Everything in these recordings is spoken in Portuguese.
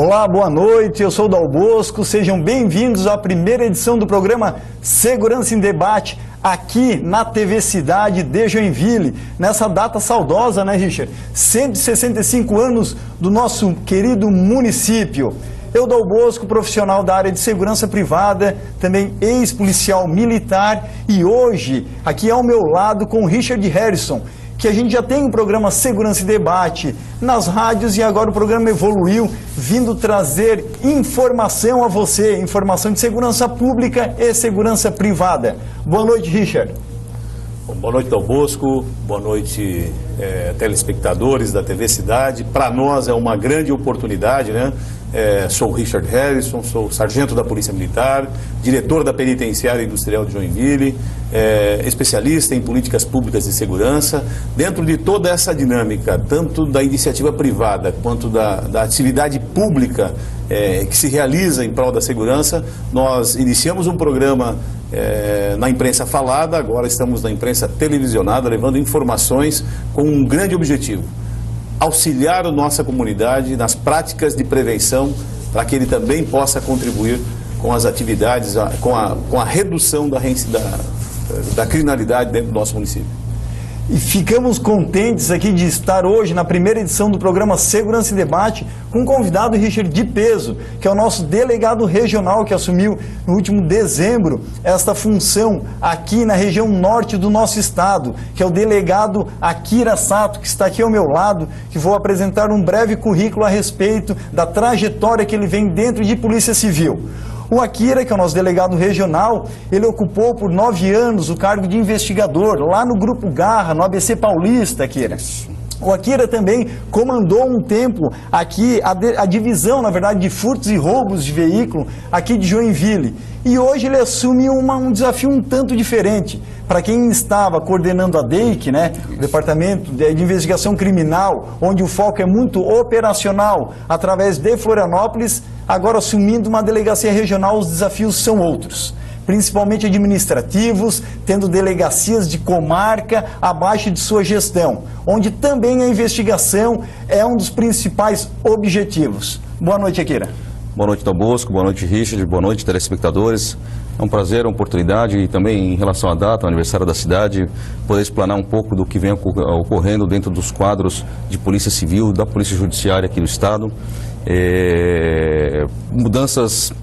Olá, boa noite, eu sou o Dal Bosco, sejam bem-vindos à primeira edição do programa Segurança em Debate, aqui na TV Cidade de Joinville, nessa data saudosa, né, Richard? 165 anos do nosso querido município. Eu, Dal Bosco, profissional da área de segurança privada, também ex-policial militar, e hoje, aqui ao meu lado, com o Richard Harrison, que a gente já tem um programa Segurança e Debate nas rádios e agora o programa evoluiu, vindo trazer informação a você, informação de segurança pública e segurança privada. Boa noite, Richard. Bom, boa noite, Dal Bosco, boa noite, telespectadores da TV Cidade. Para nós é uma grande oportunidade, né? Sou o Richard Harrison, sou sargento da Polícia Militar, diretor da Penitenciária Industrial de Joinville, especialista em políticas públicas de segurança. Dentro de toda essa dinâmica, tanto da iniciativa privada quanto da atividade pública que se realiza em prol da segurança, nós iniciamos um programa na imprensa falada, agora estamos na imprensa televisionada, levando informações com um grande objetivo: auxiliar a nossa comunidade nas práticas de prevenção, para que ele também possa contribuir com as atividades, com a redução da criminalidade dentro do nosso município. E ficamos contentes aqui de estar hoje na primeira edição do programa Segurança e Debate com um convidado, Richard, de peso, que é o nosso delegado regional que assumiu no último dezembro esta função aqui na região norte do nosso estado, que é o delegado Akira Sato, que está aqui ao meu lado, que vou apresentar um breve currículo a respeito da trajetória que ele vem dentro de Polícia Civil. O Akira, que é o nosso delegado regional, ele ocupou por 9 anos o cargo de investigador lá no Grupo Garra, no ABC Paulista, Akira. O Akira também comandou um tempo aqui a divisão, na verdade, de furtos e roubos de veículo aqui de Joinville. E hoje ele assume um desafio um tanto diferente. Para quem estava coordenando a DEIC, né, o Departamento de Investigação Criminal, onde o foco é muito operacional, através de Florianópolis, agora assumindo uma delegacia regional, os desafios são outros, principalmente administrativos, tendo delegacias de comarca abaixo de sua gestão, onde também a investigação é um dos principais objetivos. Boa noite, Akira. Boa noite, Dal Bosco, boa noite, Richard, boa noite, telespectadores. É um prazer, uma oportunidade, e também em relação à data, ao aniversário da cidade, poder explanar um pouco do que vem ocorrendo dentro dos quadros de Polícia Civil, da Polícia Judiciária aqui do Estado. Mudanças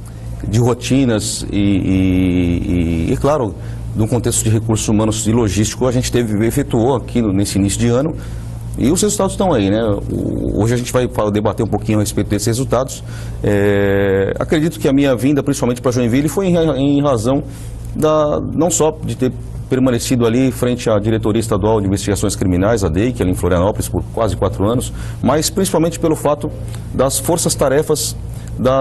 de rotinas e claro, no contexto de recursos humanos e logístico, a gente efetuou aqui nesse início de ano, e os resultados estão aí, né? Hoje a gente vai debater um pouquinho a respeito desses resultados. Acredito que a minha vinda, principalmente para Joinville, foi em razão não só de ter permanecido ali frente à Diretoria Estadual de Investigações Criminais, a DEIC, ali em Florianópolis, por quase 4 anos, mas principalmente pelo fato das forças-tarefas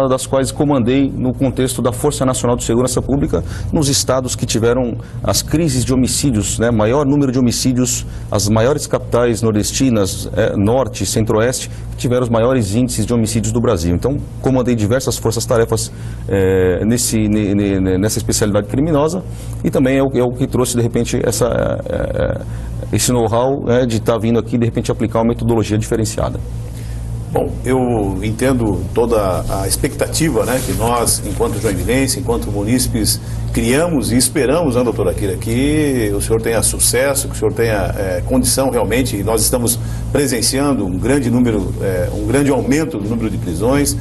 das quais comandei no contexto da Força Nacional de Segurança Pública, nos estados que tiveram as crises de homicídios, né, maior número de homicídios, as maiores capitais nordestinas, norte e centro-oeste, que tiveram os maiores índices de homicídios do Brasil. Então, comandei diversas forças-tarefas nessa especialidade criminosa, e também é o que trouxe, de repente, esse know-how, de estar vindo aqui, de repente, aplicar uma metodologia diferenciada. Bom, eu entendo toda a expectativa, né, que nós, enquanto joinvilense, enquanto munícipes, criamos e esperamos, né, doutor Akira, que o senhor tenha sucesso, que o senhor tenha condição realmente, e nós estamos presenciando um grande aumento do número de prisões,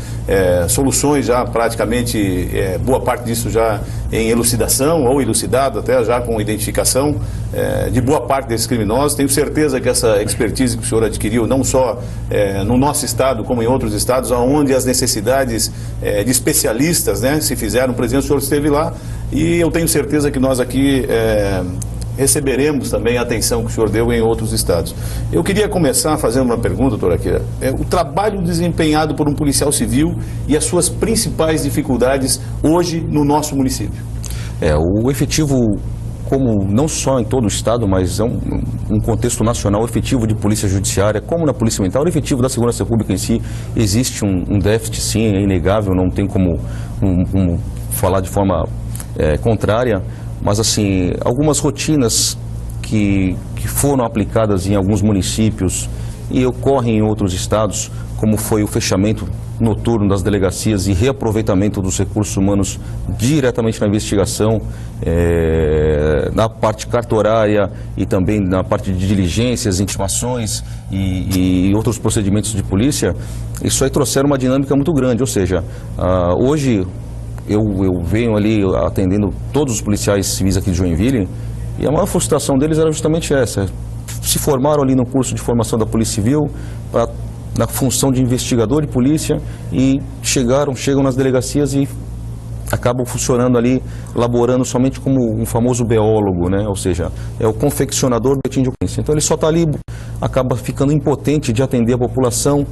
soluções já praticamente, boa parte disso já em elucidação, ou elucidado até já com identificação de boa parte desses criminosos. Tenho certeza que essa expertise que o senhor adquiriu, não só no nosso estado, como em outros estados, onde as necessidades de especialistas, né, se fizeram presentes, o senhor esteve lá, e eu tenho certeza que nós aqui receberemos também a atenção que o senhor deu em outros estados. Eu queria começar fazendo uma pergunta, doutor Akira. O trabalho desempenhado por um policial civil e as suas principais dificuldades hoje no nosso município. O efetivo, como não só em todo o estado, mas é um contexto nacional, efetivo de polícia judiciária, como na polícia militar, o efetivo da segurança pública em si, existe um déficit, sim, é inegável, não tem como falar de forma contrária, mas assim, algumas rotinas que foram aplicadas em alguns municípios e ocorre em outros estados, como foi o fechamento noturno das delegacias e reaproveitamento dos recursos humanos diretamente na investigação, na parte cartorária e também na parte de diligências, intimações e outros procedimentos de polícia. Isso aí trouxeram uma dinâmica muito grande, ou seja, hoje eu venho ali atendendo todos os policiais civis aqui de Joinville e a maior frustração deles era justamente essa: se formaram ali no curso de formação da Polícia Civil na função de investigador de polícia e chegam nas delegacias e acabam funcionando ali, laborando somente como um famoso biólogo, né? Ou seja, é o confeccionador do boletim de ocorrência. Então ele só está ali, acaba ficando impotente de atender a população,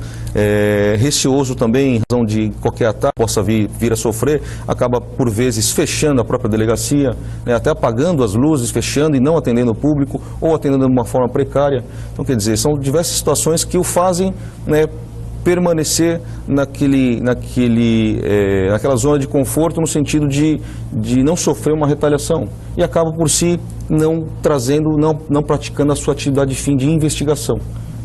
receoso também em razão de qualquer ataque possa vir a sofrer, acaba por vezes fechando a própria delegacia, né? Até apagando as luzes, fechando e não atendendo o público ou atendendo de uma forma precária. Então quer dizer, são diversas situações que o fazem, né, permanecer naquela zona de conforto, no sentido de não sofrer uma retaliação, e acaba por si não praticando a sua atividade de fim de investigação.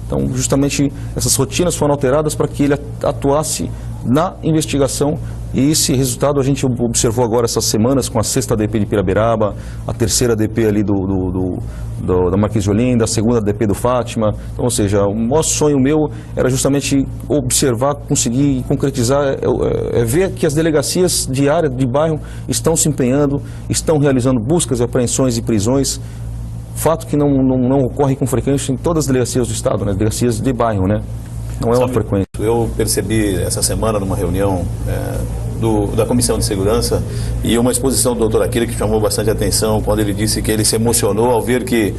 Então, justamente essas rotinas foram alteradas para que ele atuasse na investigação, e esse resultado a gente observou agora essas semanas com a 6ª DP de Piraberaba, a 3ª DP ali da Marquês de Olinda, a 2ª DP do Fátima. Então, ou seja, o maior sonho meu era justamente observar, conseguir concretizar, ver que as delegacias de área, de bairro, estão se empenhando, estão realizando buscas, apreensões e prisões. Fato que não ocorre com frequência em todas as delegacias do Estado, né? Delegacias de bairro, né? Não é uma frequência. Eu percebi essa semana numa reunião da Comissão de Segurança e uma exposição do Dr. Aquila que chamou bastante atenção quando ele disse que ele se emocionou ao ver que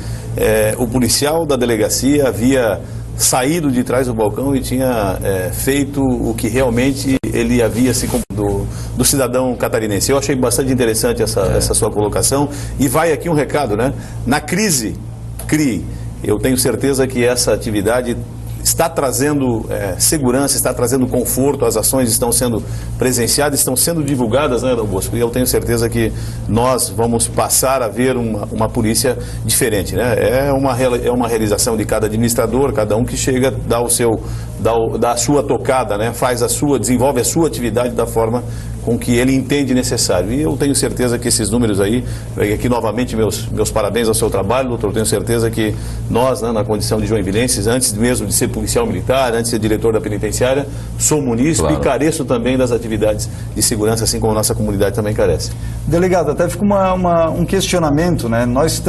o policial da delegacia havia saído de trás do balcão e tinha feito o que realmente ele havia se do cidadão catarinense. Eu achei bastante interessante essa sua colocação, e vai aqui um recado, né? Na crise, CRIE. Eu tenho certeza que essa atividade está trazendo segurança, está trazendo conforto, as ações estão sendo presenciadas, estão sendo divulgadas, né, Dom Bosco? E eu tenho certeza que nós vamos passar a ver uma polícia diferente, né? É uma realização de cada administrador, cada um que chega, dá a sua tocada, né? Desenvolve a sua atividade da forma com que ele entende necessário. E eu tenho certeza que esses números aí, aqui novamente meus parabéns ao seu trabalho, doutor. Eu tenho certeza que nós, né, na condição de joinvilenses, antes mesmo de ser policial militar, antes de ser diretor da penitenciária, sou munícipe, claro, e careço também das atividades de segurança, assim como a nossa comunidade também carece. Delegado, até fica um questionamento, né? Nós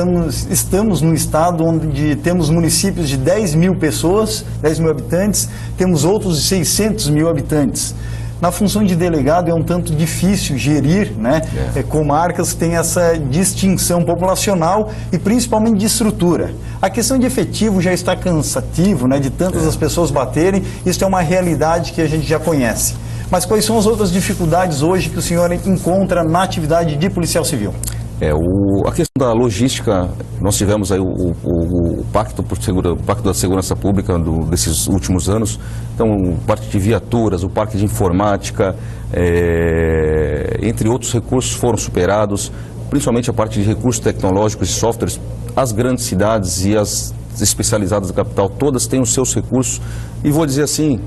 estamos num estado onde temos municípios de 10 mil pessoas, 10 mil habitantes, temos outros de 600 mil habitantes. Na função de delegado é um tanto difícil gerir, né, comarcas que têm essa distinção populacional e principalmente de estrutura. A questão de efetivo já está cansativo, né, de tantas as pessoas baterem, isso é uma realidade que a gente já conhece. Mas quais são as outras dificuldades hoje que o senhor encontra na atividade de policial civil? A questão da logística, nós tivemos aí o Pacto da Segurança Pública desses últimos anos. Então, parte de viaturas, o parque de informática, entre outros recursos foram superados, principalmente a parte de recursos tecnológicos e softwares. As grandes cidades e as especializadas da capital, todas têm os seus recursos, e vou dizer assim,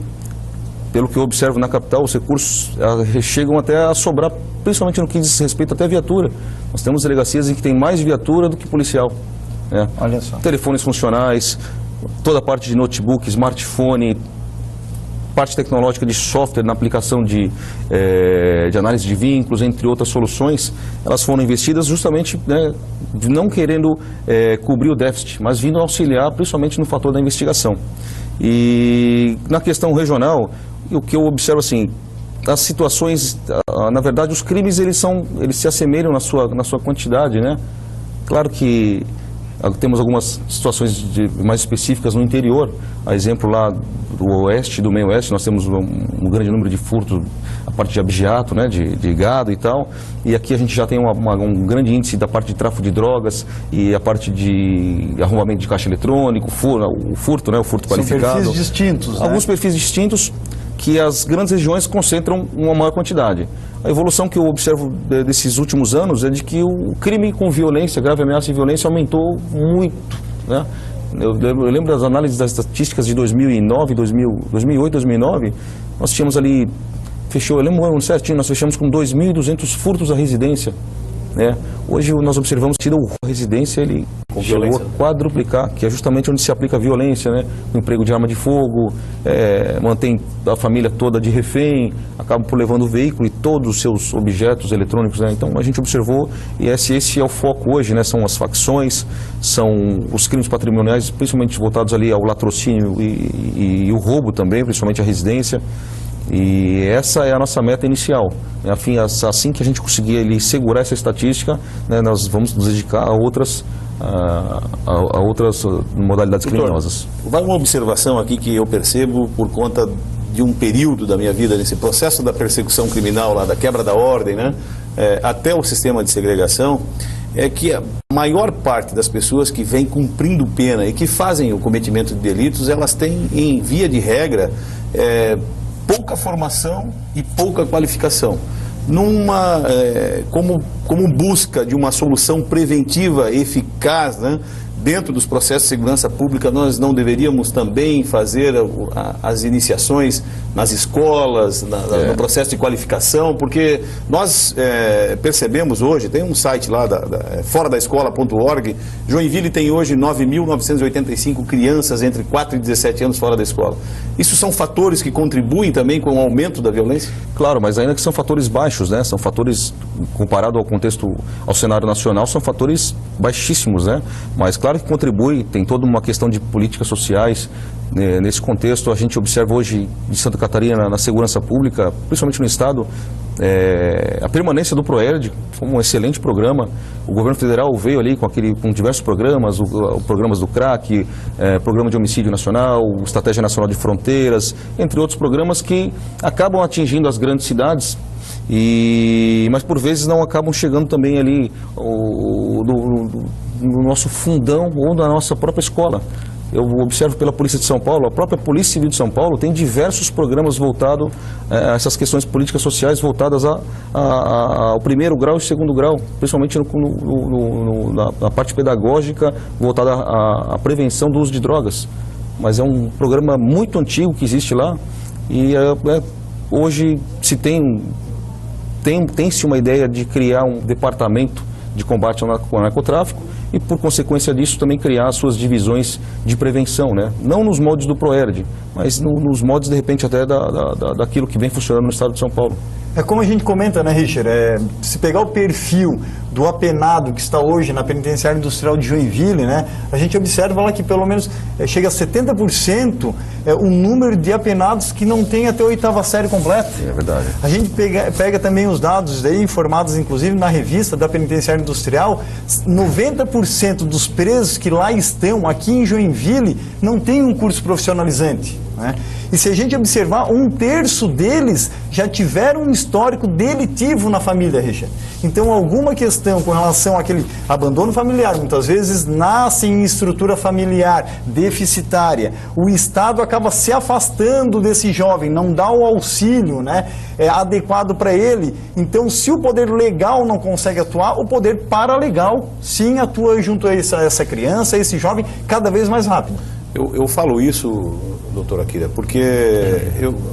pelo que eu observo na capital, os recursos chegam até a sobrar, principalmente no que diz respeito até a viatura. Nós temos delegacias em que tem mais viatura do que policial, né? Olha só. Telefones funcionais, toda a parte de notebook, smartphone, parte tecnológica de software na aplicação de análise de vínculos, entre outras soluções, elas foram investidas justamente, né, não querendo cobrir o déficit, mas vindo auxiliar principalmente no fator da investigação. E na questão regional, o que eu observo assim, as situações, na verdade os crimes eles se assemelham na sua quantidade, né? Claro que temos algumas situações mais específicas no interior, a exemplo lá do oeste, do meio oeste, nós temos um grande número de furtos, a parte de abigeato, né, de gado e tal, e aqui a gente já tem um grande índice da parte de tráfico de drogas e a parte de arrombamento de caixa eletrônico, o furto qualificado. São perfis distintos, né? Alguns perfis distintos que as grandes regiões concentram uma maior quantidade. A evolução que eu observo desses últimos anos é de que o crime com violência, grave ameaça e violência aumentou muito, né? Eu lembro das análises das estatísticas de 2008, 2009, nós tínhamos ali, eu lembro um ano certinho, nós fechamos com 2.200 furtos à residência. Né? Hoje nós observamos que a residência ele chegou a quadruplicar, que é justamente onde se aplica a violência, né? O emprego de arma de fogo, mantém a família toda de refém, acaba por levando o veículo e todos os seus objetos eletrônicos. Né? Então a gente observou, e esse é o foco hoje, né? São as facções, são os crimes patrimoniais, principalmente voltados ali ao latrocínio e o roubo também, principalmente a residência. E essa é a nossa meta inicial. Assim que a gente conseguir ali segurar essa estatística, né, nós vamos nos dedicar a outras modalidades criminosas. Vai uma observação aqui que eu percebo por conta de um período da minha vida, nesse processo da persecução criminal, lá, da quebra da ordem, né, até o sistema de segregação, é que a maior parte das pessoas que vêm cumprindo pena e que fazem o cometimento de delitos, elas têm, em via de regra, pouca formação e pouca qualificação. Como busca de uma solução preventiva eficaz, né, dentro dos processos de segurança pública, nós não deveríamos também fazer as iniciações nas escolas, no processo de qualificação, porque nós percebemos hoje, tem um site lá, foradaescola.org, Joinville tem hoje 9.985 crianças entre 4 e 17 anos fora da escola. Isso são fatores que contribuem também com o aumento da violência? Claro, mas ainda que são fatores baixos, né? São fatores, comparado ao contexto, ao cenário nacional, são fatores baixíssimos, né? Mas claro que contribui, tem toda uma questão de políticas sociais. Nesse contexto, a gente observa hoje em Santa Catarina, na segurança pública, principalmente no Estado, a permanência do ProERD, foi um excelente programa. O governo federal veio ali com diversos programas, programas do CRAC, Programa de Homicídio Nacional, Estratégia Nacional de Fronteiras, entre outros programas que acabam atingindo as grandes cidades, mas por vezes não acabam chegando também ali no nosso fundão ou na nossa própria escola. Eu observo pela Polícia de São Paulo, a própria Polícia Civil de São Paulo tem diversos programas voltados a essas questões políticas sociais voltadas ao primeiro grau e segundo grau, principalmente na parte pedagógica voltada à prevenção do uso de drogas. Mas é um programa muito antigo que existe lá e hoje se tem-se uma ideia de criar um departamento de combate ao narcotráfico e, por consequência disso, também criar as suas divisões de prevenção, né? Não nos moldes do ProERD, mas nos moldes, de repente, até daquilo que vem funcionando no estado de São Paulo. É como a gente comenta, né, Richard? Se pegar o perfil do apenado que está hoje na Penitenciária Industrial de Joinville, né, a gente observa lá que pelo menos chega a 70% o número de apenados que não tem até a 8ª série completa. É verdade. A gente pega também os dados daí, informados inclusive na revista da Penitenciária Industrial, 90% dos presos que lá estão, aqui em Joinville, não tem um curso profissionalizante, né? E se a gente observar, 1/3 deles já tiveram um histórico delitivo na família, Richard. Então, alguma questão com relação àquele abandono familiar, muitas vezes nascem em estrutura familiar deficitária. O Estado acaba se afastando desse jovem, não dá o auxílio, né, adequado para ele. Então, se o poder legal não consegue atuar, o poder paralegal sim atua junto a essa criança, a esse jovem, cada vez mais rápido. Eu falo isso, doutor Akira, porque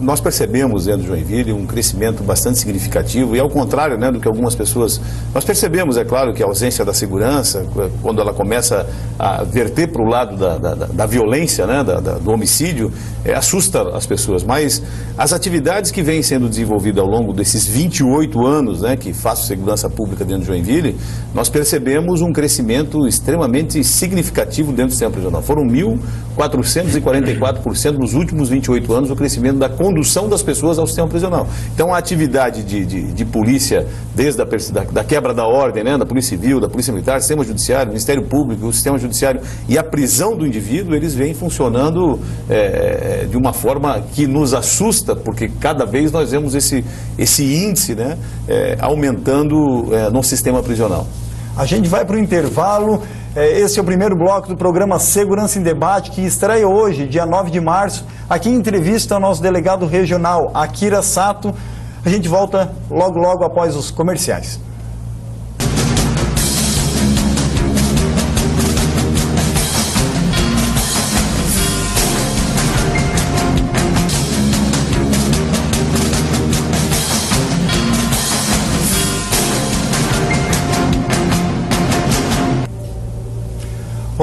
nós percebemos dentro de Joinville um crescimento bastante significativo e ao contrário, né, do que algumas pessoas... Nós percebemos, é claro, que a ausência da segurança, quando ela começa a verter para o lado da violência, né, do homicídio, assusta as pessoas, mas as atividades que vêm sendo desenvolvidas ao longo desses 28 anos, né, que faço segurança pública dentro de Joinville, nós percebemos um crescimento extremamente significativo dentro do sistema prisional. Foram 1.444% nos últimos 28 anos o crescimento da condução das pessoas ao sistema prisional. Então a atividade de polícia, desde da quebra da ordem, né, da Polícia Civil, da Polícia Militar, Sistema Judiciário, Ministério Público, o Sistema Judiciário e a prisão do indivíduo, eles vêm funcionando de uma forma que nos assusta, porque cada vez nós vemos esse índice, né, aumentando no sistema prisional. A gente vai para o intervalo. Esse é o primeiro bloco do programa Segurança em Debate, que estreia hoje, dia 9 de março, aqui em entrevista ao nosso delegado regional, Akira Sato. A gente volta logo após os comerciais.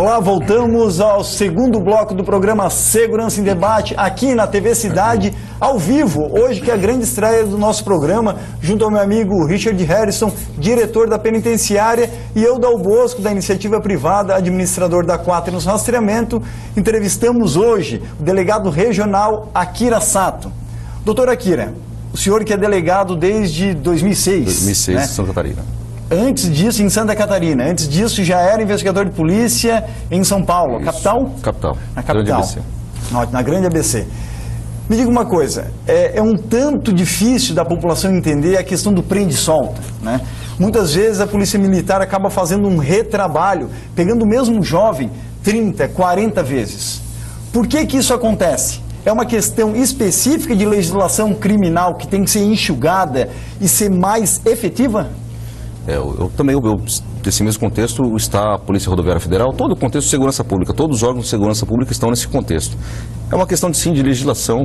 Olá, voltamos ao segundo bloco do programa Segurança em Debate, aqui na TV Cidade, ao vivo, hoje que é a grande estreia do nosso programa, junto ao meu amigo Richard Harrison, diretor da penitenciária, e eu, Dal Bosco, da iniciativa privada, administrador da Quaternos Rastreamento. Entrevistamos hoje o delegado regional Akira Sato. Doutor Akira, o senhor que é delegado desde 2006. 2006, né? Santa Catarina. Antes disso, em Santa Catarina. Antes disso, já era investigador de polícia em São Paulo. Isso. Capital? Capital. Na capital. Grande ABC. Na grande ABC. Me diga uma coisa, é um tanto difícil da população entender a questão do prende e solta, né? Muitas vezes a polícia militar acaba fazendo um retrabalho, pegando o mesmo jovem 30, 40 vezes. Por que que isso acontece? É uma questão específica de legislação criminal que tem que ser enxugada e ser mais efetiva? Nesse mesmo contexto está a Polícia Rodoviária Federal, todo o contexto de segurança pública, todos os órgãos de segurança pública estão nesse contexto. É uma questão de legislação,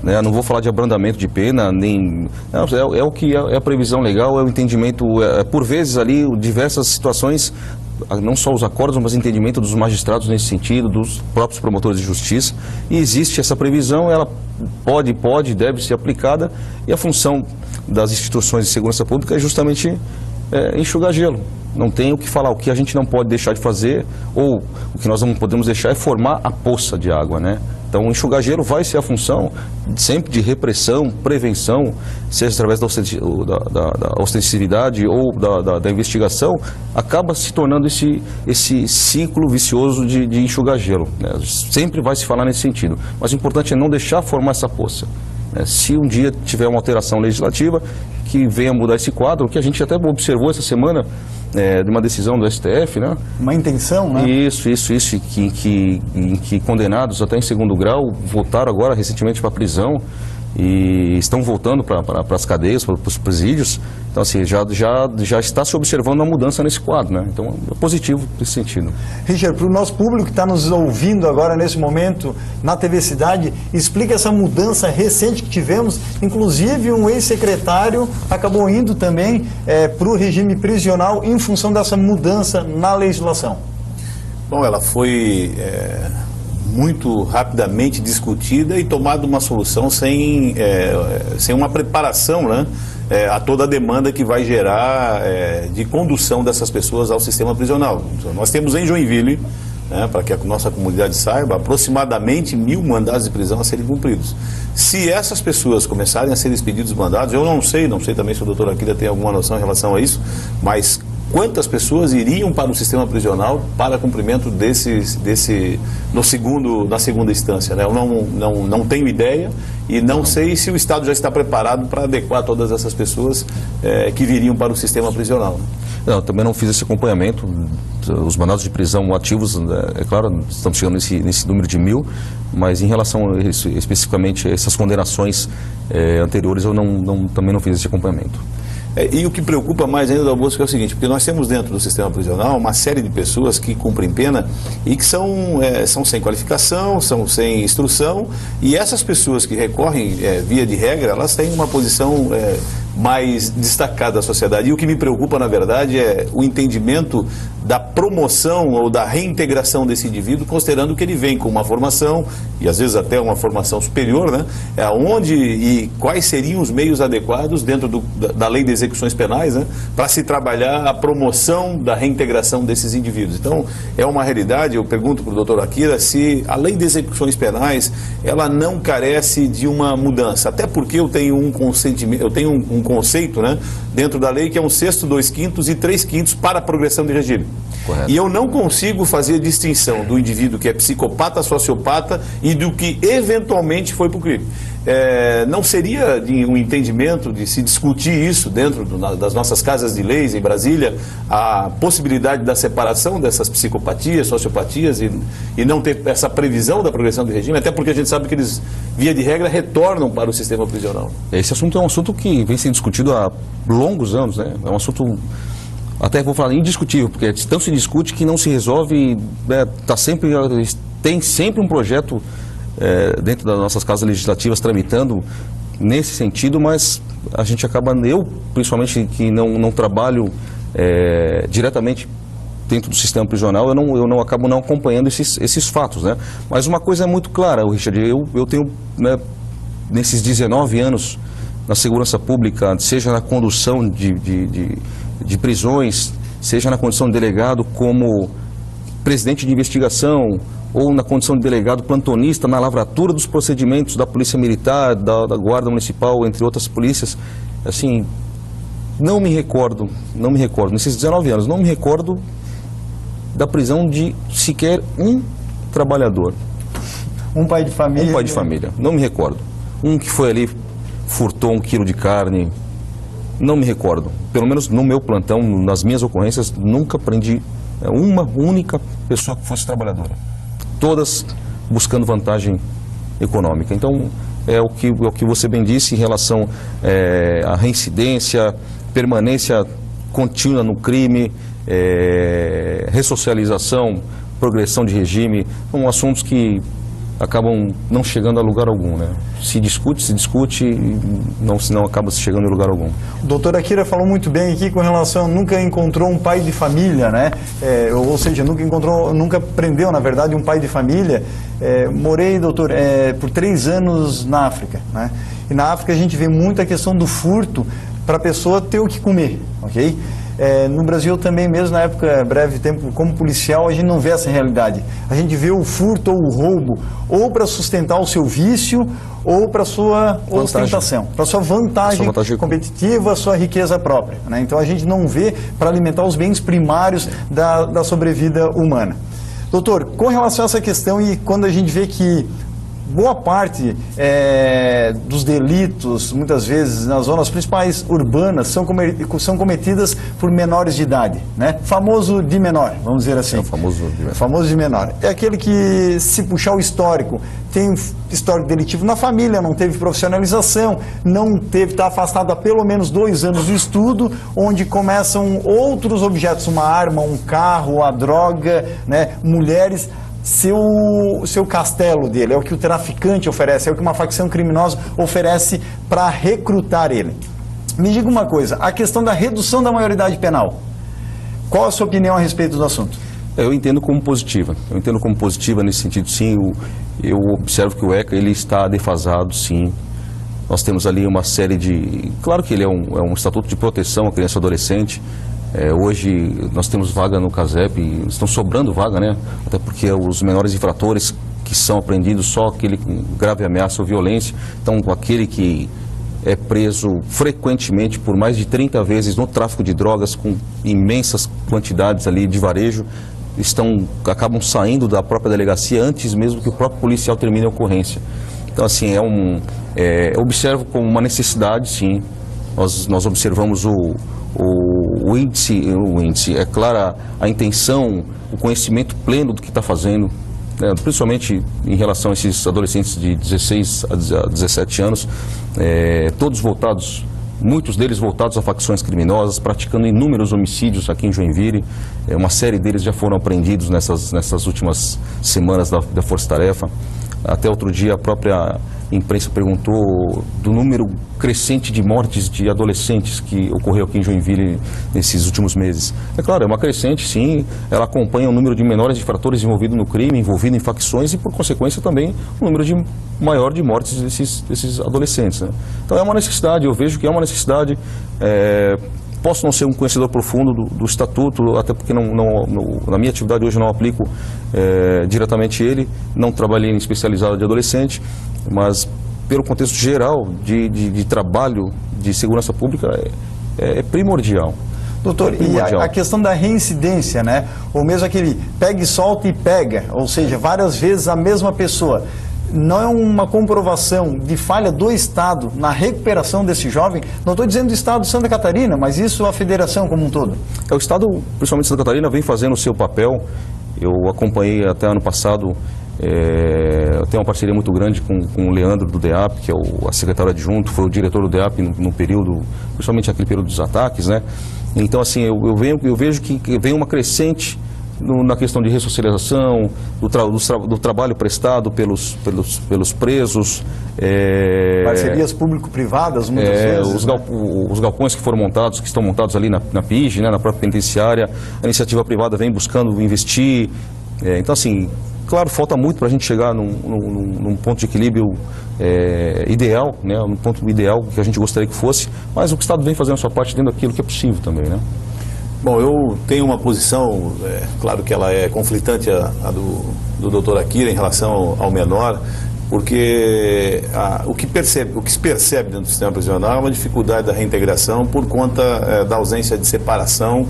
né? Não vou falar de abrandamento de pena, nem... Não, é o que é a previsão legal, é o entendimento, por vezes ali, diversas situações, não só os acordos, mas o entendimento dos magistrados nesse sentido, dos próprios promotores de justiça, e existe essa previsão, ela deve ser aplicada, e a função das instituições de segurança pública é justamente enxugar gelo. Não tem o que falar, o que a gente não pode deixar de fazer, ou o que nós não podemos deixar é formar a poça de água, né? Então, enxugar gelo vai ser a função sempre de repressão, prevenção, seja através da ostensividade ou da investigação, acaba se tornando esse ciclo vicioso de enxugar gelo, né? Sempre vai se falar nesse sentido, mas o importante é não deixar formar essa poça. Se um dia tiver uma alteração legislativa que venha mudar esse quadro, o que a gente até observou essa semana, de uma decisão do STF, né? Uma intenção, né? Isso, em que condenados até em segundo grau voltaram agora recentemente para a prisão e estão voltando para as cadeias, para os presídios. Então, assim, já está se observando uma mudança nesse quadro, né? Então, é positivo nesse sentido. Richard, para o nosso público que está nos ouvindo agora, nesse momento, na TV Cidade, explica essa mudança recente que tivemos. Inclusive, um ex-secretário acabou indo também para o regime prisional em função dessa mudança na legislação. Bom, ela foi muito rapidamente discutida e tomada uma solução sem uma preparação, né, a toda a demanda que vai gerar de condução dessas pessoas ao sistema prisional. Nós temos em Joinville, para que a nossa comunidade saiba, aproximadamente 1.000 mandados de prisão a serem cumpridos. Se essas pessoas começarem a ser expedidos mandados, eu não sei também se o doutor Akira tem alguma noção em relação a isso, mas quantas pessoas iriam para o sistema prisional para cumprimento na segunda instância, né? Eu não tenho ideia e não sei se o Estado já está preparado para adequar todas essas pessoas que viriam para o sistema prisional. Não, também não fiz esse acompanhamento. Os mandados de prisão ativos, é claro, estamos chegando nesse número de 1.000, mas em relação a isso, especificamente a essas condenações anteriores, eu também não fiz esse acompanhamento. E o que preocupa mais ainda, Dal Bosco, é o seguinte, porque nós temos dentro do sistema prisional uma série de pessoas que cumprem pena e que são sem qualificação, são sem instrução, e essas pessoas que recorrem via de regra, elas têm uma posição mais destacada da sociedade. E o que me preocupa, na verdade, é o entendimento da promoção ou da reintegração desse indivíduo, considerando que ele vem com uma formação, e às vezes até uma formação superior, né? Onde e quais seriam os meios adequados dentro da lei de execuções penais, né? Para se trabalhar a promoção da reintegração desses indivíduos. Então, é uma realidade, eu pergunto para o doutor Akira se a lei de execuções penais, ela não carece de uma mudança, até porque eu tenho um conceito, né, dentro da lei que é 1/6, 2/5 e 3/5 para a progressão de regime. Correto. E eu não consigo fazer distinção do indivíduo que é psicopata, sociopata e do que eventualmente foi para o crime. Não seria um entendimento de se discutir isso dentro das nossas casas de leis em Brasília, a possibilidade da separação dessas psicopatias, sociopatias e não ter essa previsão da progressão de regime, até porque a gente sabe que eles, via de regra, retornam para o sistema prisional. Esse assunto é um assunto que vem sendo discutido há longos anos, né? É um assunto, até vou falar, indiscutível, porque tanto se discute que não se resolve, tem sempre um projeto dentro das nossas casas legislativas tramitando nesse sentido, mas a gente acaba, eu principalmente que não trabalho diretamente dentro do sistema prisional, eu não acabo não acompanhando esses fatos, né? Mas uma coisa é muito clara, Richard, eu tenho, né, nesses 19 anos na segurança pública, seja na condução de prisões, seja na condição de delegado como presidente de investigação, ou na condição de delegado plantonista na lavratura dos procedimentos da Polícia Militar, da Guarda Municipal, entre outras polícias, assim, não me recordo, nesses 19 anos, não me recordo da prisão de sequer um trabalhador. Um pai de família? Um pai de família, não me recordo. Um que foi ali, furtou 1 quilo de carne, não me recordo. Pelo menos no meu plantão, nas minhas ocorrências, nunca prendi uma única pessoa que fosse trabalhadora. Todas buscando vantagem econômica. Então, é o que você bem disse em relação à reincidência, permanência contínua no crime, ressocialização, progressão de regime, são assuntos que acabam não chegando a lugar algum, né? Se discute, não acaba se chegando a lugar algum. O doutor Akira falou muito bem aqui com relação, nunca encontrou um pai de família, né? Ou seja, nunca prendeu, na verdade, um pai de família. Morei, doutor, por 3 anos na África, né? E na África a gente vê muito a questão do furto para a pessoa ter o que comer, ok? No Brasil também, mesmo na época, breve tempo, como policial, a gente não vê essa realidade. A gente vê o furto ou o roubo ou para sustentar o seu vício ou para sua ostentação, para sua vantagem competitiva, sua riqueza própria, né? Então a gente não vê para alimentar os bens primários da sobrevida humana. Doutor, com relação a essa questão e quando a gente vê que boa parte dos delitos, muitas vezes nas zonas principais urbanas, são cometidas por menores de idade, né? Famoso de menor, vamos dizer assim. Famoso de menor. É aquele que, se puxar o histórico, tem histórico delitivo na família, não teve profissionalização, está afastado há pelo menos 2 anos do estudo, onde começam outros objetos, uma arma, um carro, a droga, né? Mulheres. Seu castelo dele, é o que o traficante oferece, é o que uma facção criminosa oferece para recrutar ele. Me diga uma coisa, a questão da redução da maioridade penal, qual a sua opinião a respeito do assunto? Eu entendo como positiva, nesse sentido, sim. Eu observo que o ECA ele está defasado, sim. Nós temos ali uma série de... Claro que ele é um estatuto de proteção à criança e adolescente. Hoje nós temos vaga no CASEP, estão sobrando vaga, né? Até porque os menores infratores que são apreendidos, só aquele com grave ameaça ou violência, então aquele que é preso frequentemente por mais de 30 vezes no tráfico de drogas, com imensas quantidades ali de varejo, acabam saindo da própria delegacia antes mesmo que o próprio policial termine a ocorrência. Então, assim, eu observo como uma necessidade, sim. Nós observamos o índice, é clara a intenção, o conhecimento pleno do que está fazendo, né, principalmente em relação a esses adolescentes de 16 a 17 anos, todos voltados, muitos deles voltados a facções criminosas, praticando inúmeros homicídios aqui em Joinville. Uma série deles já foram apreendidos nessas últimas semanas da Força Tarefa. Até outro dia a própria imprensa perguntou do número crescente de mortes de adolescentes que ocorreu aqui em Joinville nesses últimos meses. É claro, é uma crescente, sim, ela acompanha o número de menores infratores envolvidos no crime, envolvidos em facções e, por consequência, também o número maior de mortes desses adolescentes, né? Então é uma necessidade, eu vejo que é uma necessidade. Posso não ser um conhecedor profundo do Estatuto, até porque na minha atividade hoje eu não aplico diretamente ele, não trabalhei em especializado de adolescente, mas pelo contexto geral de trabalho de segurança pública é primordial. Doutor, e a questão da reincidência, né? Ou mesmo aquele pega e solta e pega, ou seja, várias vezes a mesma pessoa. Não é uma comprovação de falha do Estado na recuperação desse jovem? Não estou dizendo do Estado de Santa Catarina, mas isso a federação como um todo. O Estado, principalmente de Santa Catarina, vem fazendo o seu papel. Eu acompanhei até ano passado, eu tenho uma parceria muito grande com o Leandro do DEAP, que é a secretário adjunto, foi o diretor do DEAP no período, principalmente aquele período dos ataques, né? Então, assim, eu vejo que vem uma crescente na questão de ressocialização, do trabalho prestado pelos presos. Parcerias público-privadas, muitas vezes. Os galpões que foram montados, que estão montados ali na PIG, né, na própria penitenciária, a iniciativa privada vem buscando investir. Então, assim, claro, falta muito para a gente chegar num ponto de equilíbrio ideal, né, num ponto ideal que a gente gostaria que fosse, mas o que o Estado vem fazendo a sua parte dentro daquilo que é possível também, né? Bom, eu tenho uma posição, claro que ela é conflitante a do doutor Akira em relação ao menor, porque o que se percebe dentro do sistema prisional é uma dificuldade da reintegração por conta da ausência de separação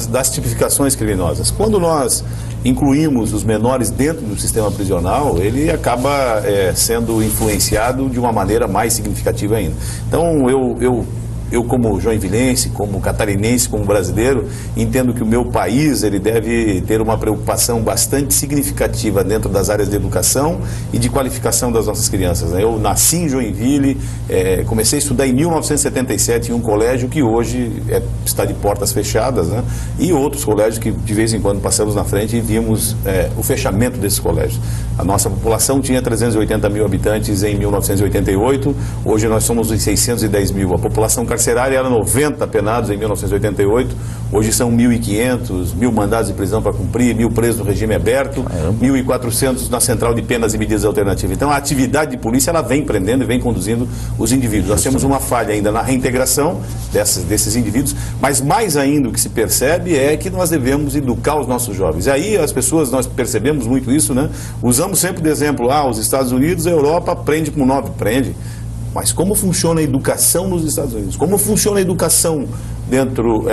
das tipificações criminosas. Quando nós incluímos os menores dentro do sistema prisional, ele acaba sendo influenciado de uma maneira mais significativa ainda. Então, eu como joinvilense, como catarinense, como brasileiro, entendo que o meu país ele deve ter uma preocupação bastante significativa dentro das áreas de educação e de qualificação das nossas crianças. Eu nasci em Joinville, comecei a estudar em 1977 em um colégio que hoje está de portas fechadas, né? E outros colégios que de vez em quando passamos na frente e vimos o fechamento desses colégios. A nossa população tinha 380 mil habitantes em 1988, hoje nós somos em 610 mil. A população carcerária era 90 penados em 1988, hoje são 1.500, 1.000 mandados de prisão para cumprir, 1.000 presos no regime aberto, 1.400 na central de penas e medidas alternativas. Então a atividade de polícia ela vem prendendo e vem conduzindo os indivíduos. Nós temos uma falha ainda na reintegração desses indivíduos, mas mais ainda o que se percebe é que nós devemos educar os nossos jovens. E aí as pessoas, nós percebemos muito isso, né? Usamos sempre de exemplo, os Estados Unidos, a Europa prende com 9, prende. Mas como funciona a educação nos Estados Unidos? Como funciona a educação dentro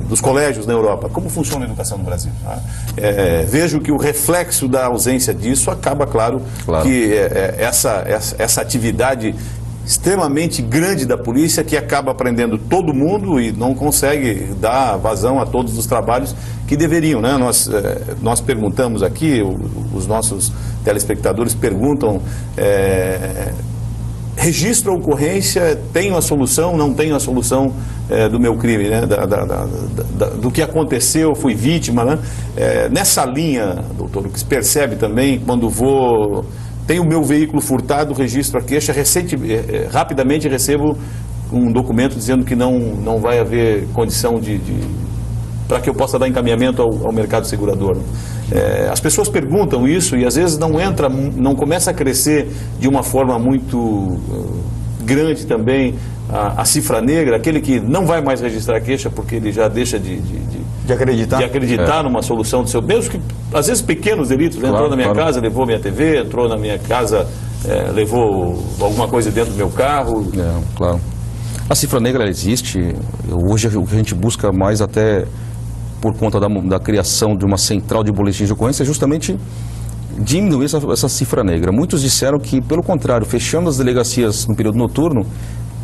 dos colégios na Europa? Como funciona a educação no Brasil? Vejo que o reflexo da ausência disso acaba, claro. Que essa atividade extremamente grande da polícia que acaba prendendo todo mundo e não consegue dar vazão a todos os trabalhos que deveriam, né? Nós perguntamos aqui, os nossos telespectadores perguntam, registro a ocorrência, tenho a solução, não tenho a solução do meu crime, né? Do que aconteceu, fui vítima, né? Nessa linha, doutor, o que se percebe também, quando tenho o meu veículo furtado, registro a queixa, rapidamente recebo um documento dizendo que não vai haver condição para que eu possa dar encaminhamento ao mercado segurador. As pessoas perguntam isso e às vezes não começa a crescer de uma forma muito grande também a cifra negra, aquele que não vai mais registrar a queixa porque ele já deixa de acreditar numa solução do seu, mesmo que às vezes pequenos delitos, entrou na minha casa, levou minha TV, entrou na minha casa, levou alguma coisa dentro do meu carro. Claro. A cifra negra ela existe, hoje o que a gente busca mais até por conta da criação de uma central de boletins de ocorrência é justamente diminuir essa cifra negra. Muitos disseram que, pelo contrário, fechando as delegacias no período noturno,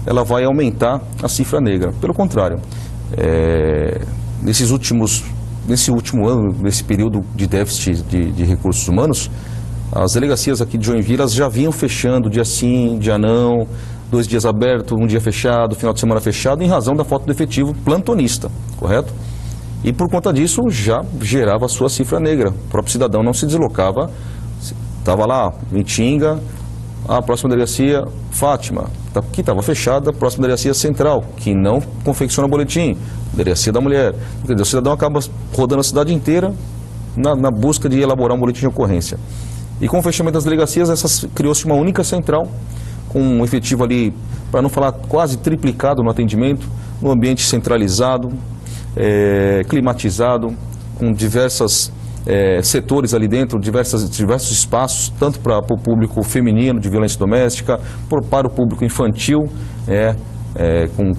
ela vai aumentar a cifra negra. Pelo contrário, nesse último ano, nesse período de déficit de recursos humanos, as delegacias aqui de Joinville já vinham fechando dia sim, dia não, 2 dias aberto, 1 dia fechado, final de semana fechado, em razão da falta de efetivo plantonista, correto? E por conta disso já gerava a sua cifra negra. O próprio cidadão não se deslocava, estava lá, Itinga, a próxima delegacia, Fátima, que estava fechada, a próxima delegacia central, que não confecciona boletim, delegacia da mulher. Quer dizer, o cidadão acaba rodando a cidade inteira na busca de elaborar um boletim de ocorrência. E com o fechamento das delegacias, criou-se uma única central, com um efetivo ali, para não falar quase triplicado no atendimento, no ambiente centralizado, climatizado, com diversos setores ali dentro, diversos espaços, tanto para o público feminino de violência doméstica, para o público infantil,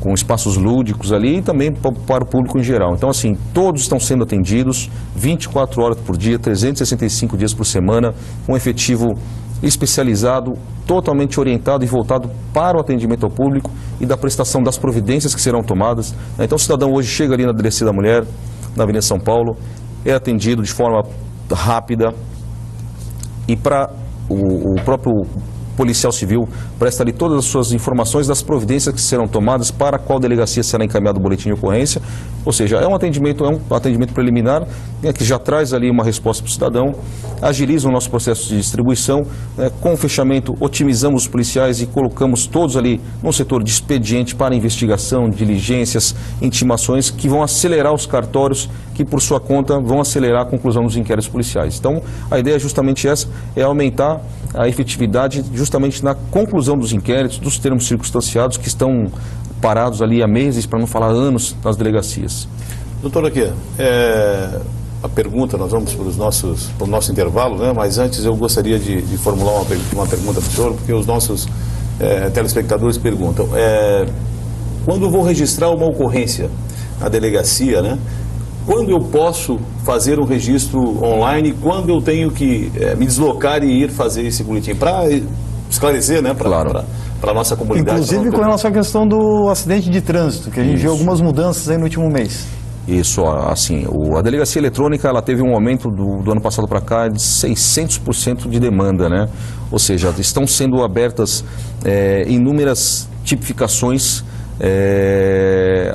com espaços lúdicos ali, e também para o público em geral. Então, assim, todos estão sendo atendidos 24 horas por dia, 365 dias por semana, com efetivo especializado, totalmente orientado e voltado para o atendimento ao público e da prestação das providências que serão tomadas. Então o cidadão hoje chega ali na Delegacia da Mulher, na Avenida São Paulo, é atendido de forma rápida e para o próprio policial civil presta ali todas as suas informações das providências que serão tomadas, para qual delegacia será encaminhado o boletim de ocorrência. Ou seja, é um atendimento preliminar, né, que já traz ali uma resposta para o cidadão, agiliza o nosso processo de distribuição, né, com o fechamento otimizamos os policiais e colocamos todos ali no setor de expediente para investigação, diligências, intimações, que vão acelerar os cartórios, que por sua conta vão acelerar a conclusão dos inquéritos policiais. Então, a ideia é justamente essa, é aumentar a efetividade justamente na conclusão dos inquéritos, dos termos circunstanciados que estão parados ali há meses, para não falar anos, nas delegacias. Doutor, aqui, a pergunta, nós vamos para o nosso intervalo, né? Mas antes eu gostaria de formular uma pergunta para o senhor, porque os nossos telespectadores perguntam, quando eu vou registrar uma ocorrência na delegacia, né? Quando eu posso fazer um registro online, quando eu tenho que me deslocar e ir fazer esse boletim? Para esclarecer, né? Para a nossa comunidade. Inclusive com relação à questão do acidente de trânsito, que a gente viu algumas mudanças aí no último mês. Isso, assim, a delegacia eletrônica, ela teve um aumento do ano passado para cá de 600% de demanda, né? Ou seja, estão sendo abertas inúmeras tipificações,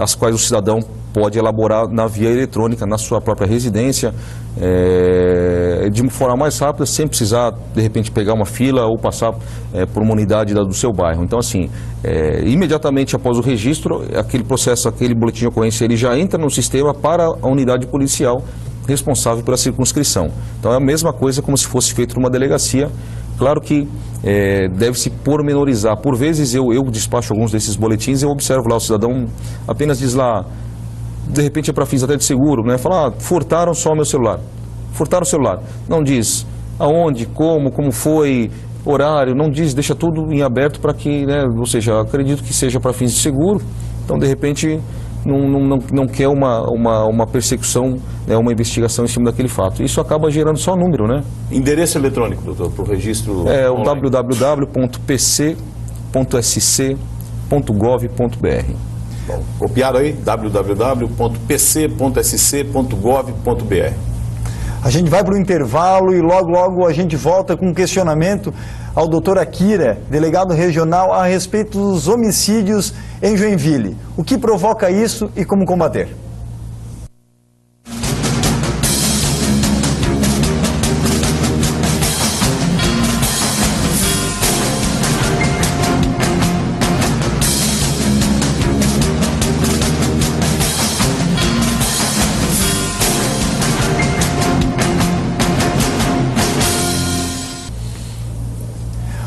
as quais o cidadão pode elaborar na via eletrônica, na sua própria residência, de uma forma mais rápida, sem precisar, de repente, pegar uma fila ou passar por uma unidade do seu bairro. Então, assim, imediatamente após o registro, aquele processo, aquele boletim de ocorrência, ele já entra no sistema para a unidade policial responsável pela circunscrição. Então, é a mesma coisa como se fosse feito numa delegacia. Claro que deve-se pormenorizar. Por vezes, eu despacho alguns desses boletins, eu observo lá, o cidadão apenas diz lá, de repente é para fins até de seguro, né? Fala, furtaram só o meu celular. Furtaram o celular. Não diz aonde, como foi, horário, não diz, deixa tudo em aberto para que, né? Ou seja, acredito que seja para fins de seguro. Então, de repente, não quer uma persecução, né? Uma investigação em cima daquele fato. Isso acaba gerando só número, né? Endereço eletrônico, doutor, para o registro? O www.pc.sc.gov.br. Bom, copiaram aí? www.pc.sc.gov.br. A gente vai para o intervalo e logo a gente volta com um questionamento ao doutor Akira, delegado regional, a respeito dos homicídios em Joinville. O que provoca isso e como combater?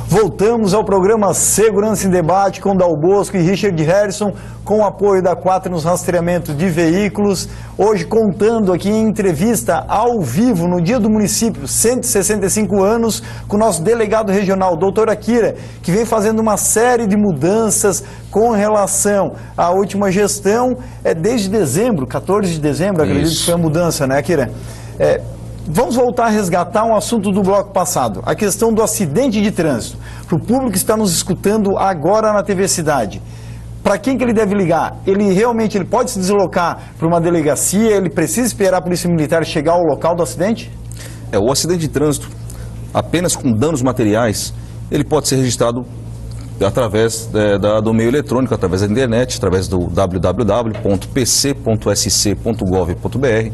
Voltamos ao programa Segurança em Debate com Dal Bosco e Richard Harrison, com o apoio da Quatro nos rastreamento de veículos. Hoje contando aqui em entrevista ao vivo, no dia do município, 165 anos, com o nosso delegado regional, doutor Akira, que vem fazendo uma série de mudanças com relação à última gestão, desde dezembro, 14 de dezembro, acredito que foi a mudança, né, Akira? Vamos voltar a resgatar um assunto do bloco passado, a questão do acidente de trânsito. Para o público que está nos escutando agora na TV Cidade, para quem que ele deve ligar? Ele realmente pode se deslocar para uma delegacia, ele precisa esperar a Polícia Militar chegar ao local do acidente? O acidente de trânsito, apenas com danos materiais, ele pode ser registrado através do meio eletrônico, através da internet, através do www.pc.sc.gov.br.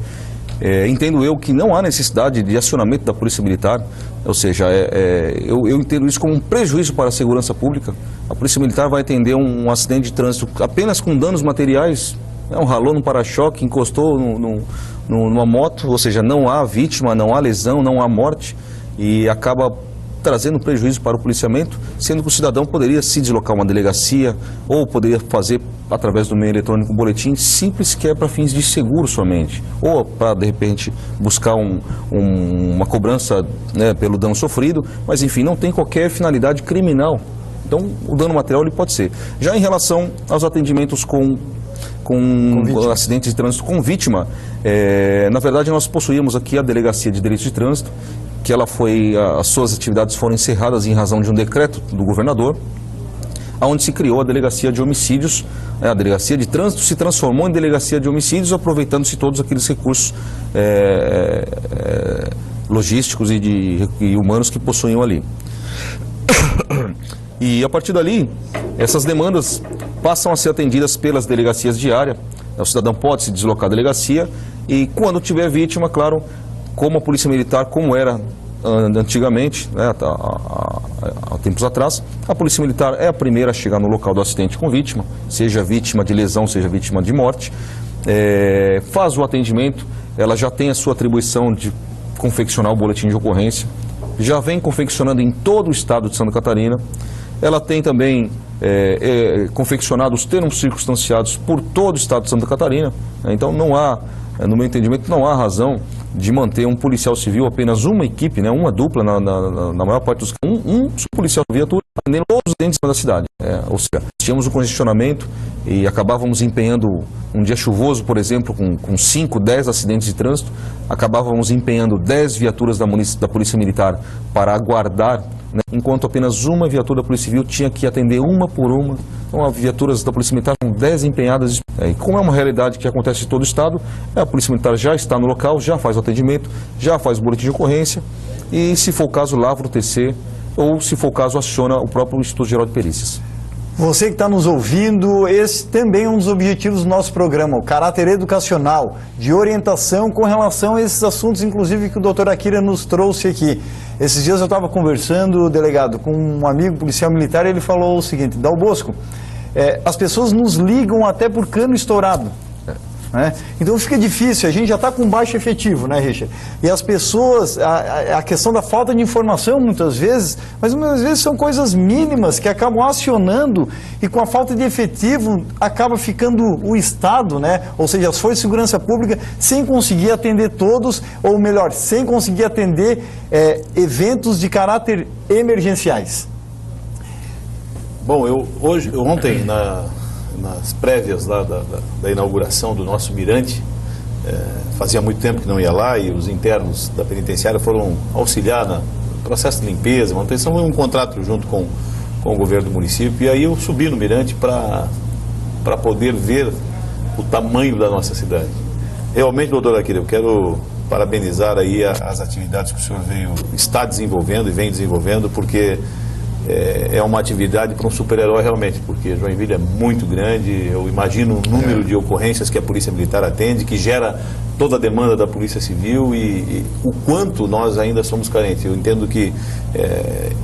Entendo eu que não há necessidade de acionamento da Polícia Militar, ou seja, eu entendo isso como um prejuízo para a segurança pública. A Polícia Militar vai atender um acidente de trânsito apenas com danos materiais, um ralou no para-choque, encostou numa moto, ou seja, não há vítima, não há lesão, não há morte, e acaba trazendo prejuízo para o policiamento, sendo que o cidadão poderia se deslocar a uma delegacia ou poderia fazer através do meio eletrônico um boletim simples que é para fins de seguro somente, ou para de repente buscar uma cobrança, né, pelo dano sofrido, mas enfim, não tem qualquer finalidade criminal. Então o dano material ele pode ser. Já em relação aos atendimentos com acidentes de trânsito com vítima, na verdade nós possuímos aqui a Delegacia de Direitos de Trânsito, que as suas atividades foram encerradas em razão de um decreto do governador, onde se criou a Delegacia de Homicídios. A Delegacia de Trânsito se transformou em Delegacia de Homicídios, aproveitando-se todos aqueles recursos logísticos e humanos que possuíam ali. E a partir dali, essas demandas passam a ser atendidas pelas delegacias de área. O cidadão pode se deslocar à delegacia e, quando tiver vítima, claro, como a Polícia Militar, como era antigamente, né, há tempos atrás, a Polícia Militar é a primeira a chegar no local do acidente com vítima, seja vítima de lesão, seja vítima de morte, faz o atendimento, ela já tem a sua atribuição de confeccionar o boletim de ocorrência, já vem confeccionando em todo o estado de Santa Catarina, ela tem também confeccionado os termos circunstanciados por todo o estado de Santa Catarina, né, então não há, no meu entendimento, não há razão de manter um policial civil, apenas uma equipe, né, uma dupla, na maior parte dos casos, um policial de viatura, atendendo todos os dentes da cidade. Ou seja, tínhamos um congestionamento e acabávamos empenhando, um dia chuvoso, por exemplo, com 5, 10 acidentes de trânsito, acabávamos empenhando 10 viaturas da Polícia Militar para aguardar, né, enquanto apenas uma viatura da Polícia Civil tinha que atender uma por uma. Então, as viaturas da Polícia Militar com 10 empenhadas. E como é uma realidade que acontece em todo o estado, a Polícia Militar já está no local, já faz o atendimento, já faz o boletim de ocorrência e, se for o caso, lavra o TC ou, se for o caso, aciona o próprio Instituto Geral de Perícias. Você que está nos ouvindo, esse também é um dos objetivos do nosso programa, o caráter educacional, de orientação com relação a esses assuntos, inclusive, que o doutor Akira nos trouxe aqui. Esses dias eu estava conversando, delegado, com um amigo policial militar, e ele falou o seguinte: Dal Bosco, as pessoas nos ligam até por cano estourado. Né? Então fica difícil, a gente já está com baixo efetivo, né, Richard? E as pessoas, a questão da falta de informação muitas vezes, mas muitas vezes são coisas mínimas que acabam acionando e com a falta de efetivo acaba ficando o Estado, né? Ou seja, as forças de segurança pública sem conseguir atender todos, ou melhor, sem conseguir atender eventos de caráter emergenciais. Bom, ontem, nas prévias lá da inauguração do nosso mirante, fazia muito tempo que não ia lá e os internos da penitenciária foram auxiliar no processo de limpeza, manutenção, um contrato junto com o governo do município, e aí eu subi no mirante para poder ver o tamanho da nossa cidade. Realmente, doutor Akira, eu quero parabenizar aí as atividades que o senhor está desenvolvendo e vem desenvolvendo, porque é uma atividade para um super-herói realmente, porque Joinville é muito grande, eu imagino o número de ocorrências que a Polícia Militar atende, que gera toda a demanda da Polícia Civil e o quanto nós ainda somos carentes. Eu entendo que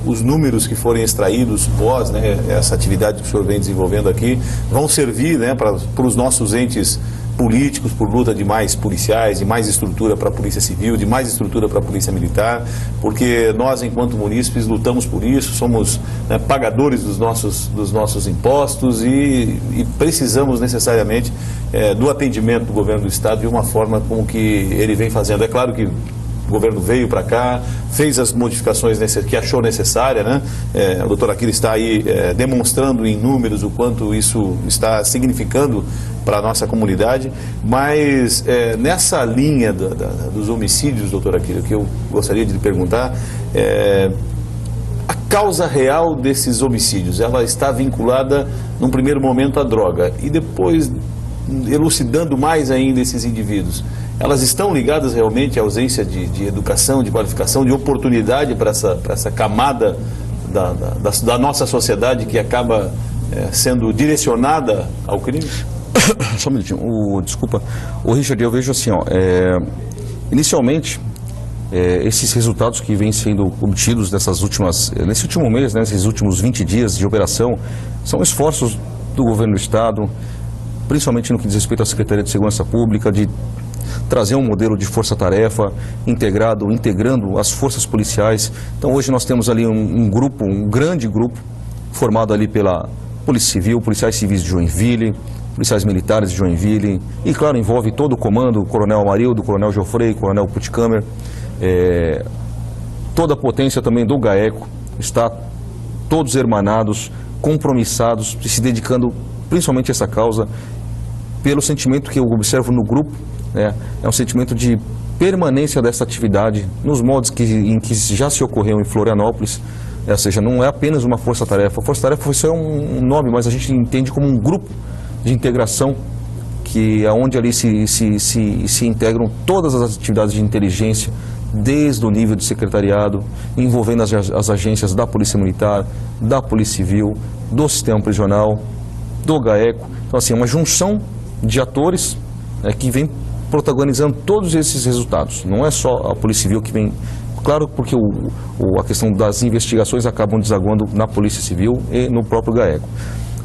os números que forem extraídos pós, né, essa atividade que o senhor vem desenvolvendo aqui, vão servir, né, para os nossos entes políticos, por luta de mais policiais, de mais estrutura para a Polícia Civil, de mais estrutura para a Polícia Militar, porque nós, enquanto munícipes, lutamos por isso, somos, né, pagadores dos nossos impostos e precisamos necessariamente do atendimento do governo do Estado de uma forma como que ele vem fazendo. É claro que o governo veio para cá, fez as modificações que achou necessária, né? O doutor Akira está aí demonstrando em números o quanto isso está significando para a nossa comunidade, mas nessa linha dos homicídios, doutor Akira, que eu gostaria de lhe perguntar, a causa real desses homicídios, ela está vinculada num primeiro momento à droga e depois elucidando mais ainda esses indivíduos. Elas estão ligadas realmente à ausência de educação, de qualificação, de oportunidade para essa camada da nossa sociedade que acaba sendo direcionada ao crime? Só um minutinho. Desculpa. Richard, eu vejo assim, inicialmente, esses resultados que vêm sendo obtidos nesse último mês, né, nesses últimos 20 dias de operação, são esforços do governo do Estado, principalmente no que diz respeito à Secretaria de Segurança Pública, de trazer um modelo de força-tarefa integrando as forças policiais. Então hoje nós temos ali um grande grupo, formado ali pela Polícia Civil, policiais civis de Joinville, policiais militares de Joinville, e claro, envolve todo o comando, o Coronel Amarildo, o Coronel Geoffrey, o Coronel Putikamer, toda a potência também do GAECO, está todos hermanados, compromissados, se dedicando principalmente a essa causa, pelo sentimento que eu observo no grupo, é um sentimento de permanência dessa atividade nos moldes em que já se ocorreu em Florianópolis, ou seja, não é apenas uma força-tarefa. A força-tarefa foi só um nome, mas a gente entende como um grupo de integração, que é onde ali se integram todas as atividades de inteligência, desde o nível de secretariado, envolvendo as agências da Polícia Militar, da Polícia Civil, do Sistema Prisional, do GAECO. Então, assim, é uma junção de atores que vem protagonizando todos esses resultados. Não é só a Polícia Civil que vem... Claro, porque a questão das investigações acabam desaguando na Polícia Civil e no próprio GAECO.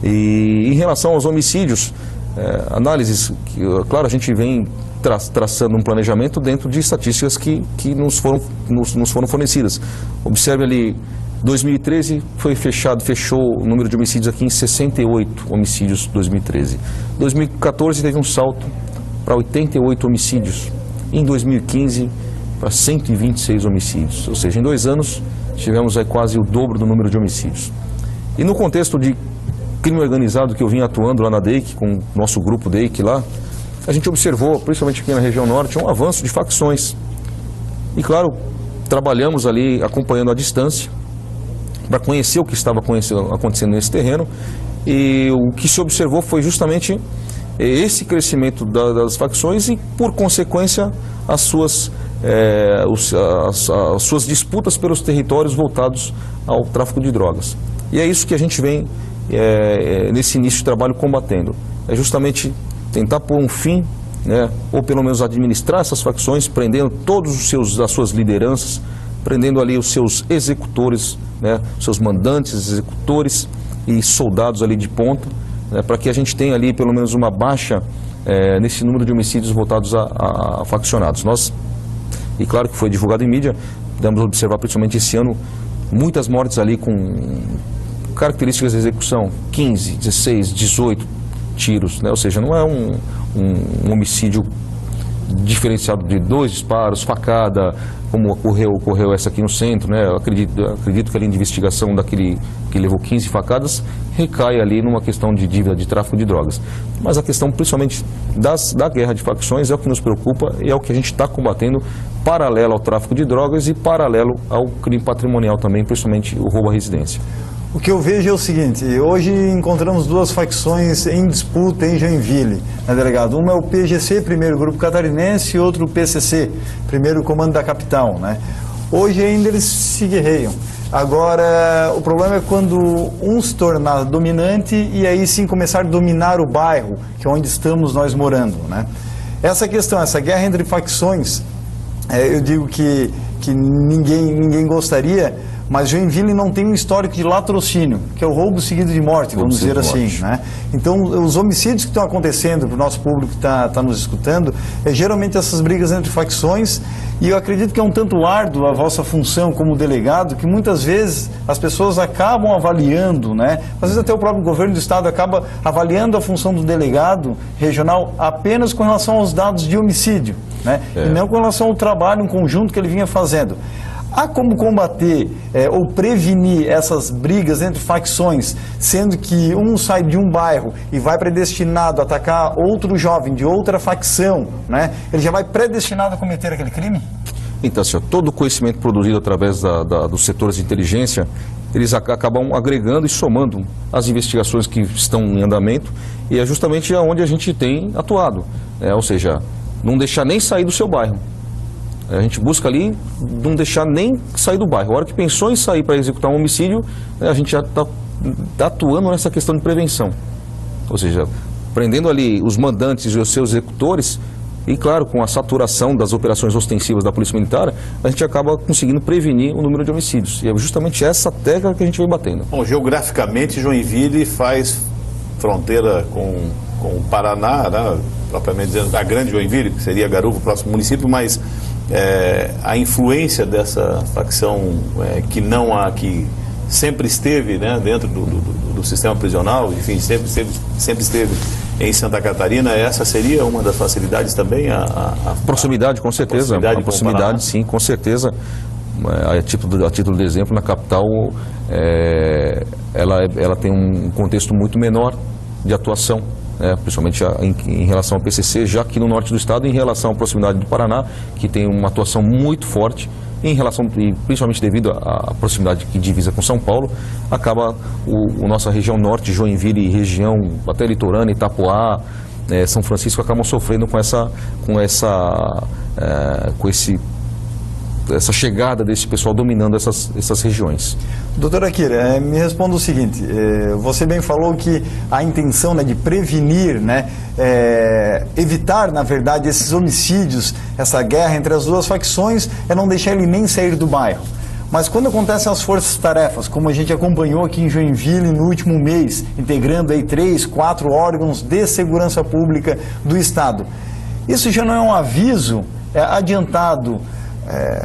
E em relação aos homicídios, análises, claro, a gente vem traçando um planejamento dentro de estatísticas que nos foram fornecidas. Observe ali, 2013 fechou o número de homicídios aqui em 68 homicídios 2013. 2014 teve um salto para 88 homicídios. Em 2015, para 126 homicídios. Ou seja, em 2 anos, tivemos aí quase o dobro do número de homicídios. E no contexto de crime organizado que eu vim atuando lá na DEIC, com o nosso grupo DEIC lá, a gente observou, principalmente aqui na região norte, um avanço de facções. E claro, trabalhamos ali acompanhando à distância para conhecer o que estava acontecendo nesse terreno, e o que se observou foi justamente esse crescimento das facções e, por consequência, as suas disputas pelos territórios voltados ao tráfico de drogas. E é isso que a gente vem, nesse início de trabalho, combatendo. É justamente tentar pôr um fim, ou pelo menos administrar essas facções, prendendo todos as suas lideranças, prendendo ali os seus executores, seus mandantes, executores e soldados ali de ponta, para que a gente tenha ali pelo menos uma baixa nesse número de homicídios voltados a faccionados. E claro que foi divulgado em mídia, podemos observar principalmente esse ano, muitas mortes ali com características de execução, 15, 16, 18 tiros, ou seja, não é um homicídio diferenciado de 2 disparos, facada, como ocorreu essa aqui no centro, Eu acredito que ali a investigação daquele que levou 15 facadas recai ali numa questão de dívida de tráfico de drogas. Mas a questão principalmente da guerra de facções é o que nos preocupa e é o que a gente está combatendo, paralelo ao tráfico de drogas e paralelo ao crime patrimonial também, principalmente o roubo à residência. O que eu vejo é o seguinte: hoje encontramos 2 facções em disputa em Joinville, delegado. Uma é o PGC, primeiro Grupo Catarinense, e outro o PCC, primeiro Comando da Capital, Hoje ainda eles se guerreiam. Agora, o problema é quando um se tornar dominante e aí sim começar a dominar o bairro, que é onde estamos nós morando, Essa questão, essa guerra entre facções, eu digo que ninguém gostaria, mas Joinville não tem um histórico de latrocínio, que é o roubo seguido de morte, vamos dizer assim, Então, os homicídios que estão acontecendo, para o nosso público que está nos escutando, geralmente essas brigas entre facções, e eu acredito que é um tanto árduo a vossa função como delegado, que muitas vezes as pessoas acabam avaliando, Às vezes até o próprio governo do estado acaba avaliando a função do delegado regional apenas com relação aos dados de homicídio, E não com relação ao trabalho em conjunto que ele vinha fazendo. Há como combater ou prevenir essas brigas entre facções, sendo que um sai de um bairro e vai predestinado a atacar outro jovem de outra facção, Ele já vai predestinado a cometer aquele crime? Então, senhor, todo o conhecimento produzido através dos setores de inteligência, eles acabam agregando e somando as investigações que estão em andamento, e é justamente onde a gente tem atuado, ou seja, não deixar nem sair do seu bairro. A gente busca ali não deixar nem sair do bairro. A hora que pensou em sair para executar um homicídio, a gente já está atuando nessa questão de prevenção. Ou seja, prendendo ali os mandantes e os seus executores, e claro, com a saturação das operações ostensivas da Polícia Militar, a gente acaba conseguindo prevenir o número de homicídios. E é justamente essa tecla que a gente vem batendo. Bom, geograficamente, Joinville faz fronteira com o Paraná, propriamente dizendo, a grande Joinville, que seria Garuva, o próximo município, mas a influência dessa facção que sempre esteve dentro do sistema prisional, enfim, sempre esteve em Santa Catarina, essa seria uma das facilidades também? A proximidade, com certeza. A proximidade, sim, com certeza. A título de exemplo, na capital, ela tem um contexto muito menor de atuação, principalmente em relação ao PCC, já que no norte do estado, em relação à proximidade do Paraná, que tem uma atuação muito forte, e principalmente devido à proximidade que divisa com São Paulo, acaba a nossa região norte, Joinville, região até litorânea, Itapoá, São Francisco, acabam sofrendo com esse essa chegada desse pessoal dominando essas regiões. Doutora Kira, me responda o seguinte, você bem falou que a intenção, né, de prevenir, né, evitar, na verdade, esses homicídios, essa guerra entre as duas facções, é não deixar ele nem sair do bairro. Mas quando acontecem as forças-tarefas, como a gente acompanhou aqui em Joinville no último mês, integrando aí 3, 4 órgãos de segurança pública do Estado, isso já não é um aviso adiantado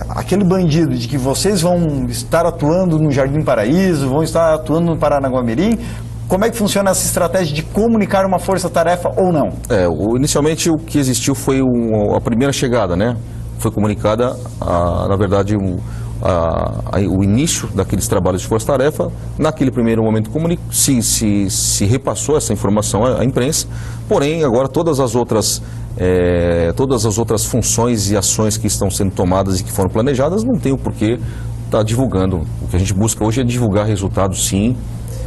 aquele bandido de que vocês vão estar atuando no Jardim Paraíso, vão estar atuando no Paranaguamirim? Como é que funciona essa estratégia de comunicar uma força-tarefa ou não? Inicialmente o que existiu foi a primeira chegada, né? Foi comunicada, na verdade, o início daqueles trabalhos de força-tarefa. Naquele primeiro momento se repassou essa informação à imprensa, porém agora todas as outras funções e ações que estão sendo tomadas e que foram planejadas não tem o porquê estar divulgando. O que a gente busca hoje é divulgar resultados, sim.